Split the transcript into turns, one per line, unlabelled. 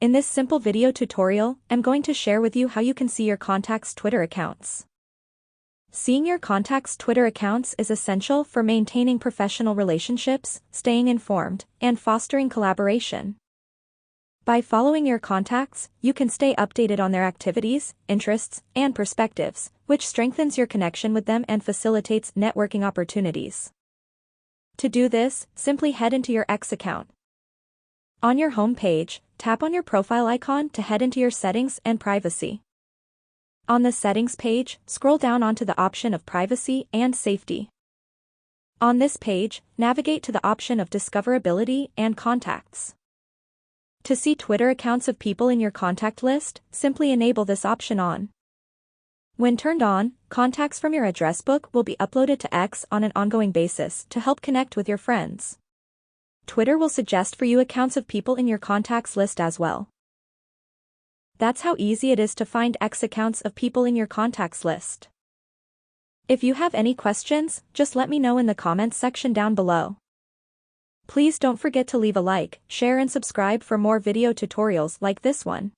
In this simple video tutorial, I'm going to share with you how you can see your contacts' Twitter accounts. Seeing your contacts' Twitter accounts is essential for maintaining professional relationships, staying informed, and fostering collaboration. By following your contacts, you can stay updated on their activities, interests, and perspectives, which strengthens your connection with them and facilitates networking opportunities. To do this, simply head into your X account. On your home page, tap on your profile icon to head into your settings and privacy. On the settings page, scroll down onto the option of privacy and safety. On this page, navigate to the option of discoverability and contacts. To see Twitter accounts of people in your contact list, simply enable this option on. When turned on, contacts from your address book will be uploaded to X on an ongoing basis to help connect with your friends. Twitter will suggest for you accounts of people in your contacts list as well. That's how easy it is to find X accounts of people in your contacts list. If you have any questions, just let me know in the comments section down below. Please don't forget to leave a like, share and subscribe for more video tutorials like this one.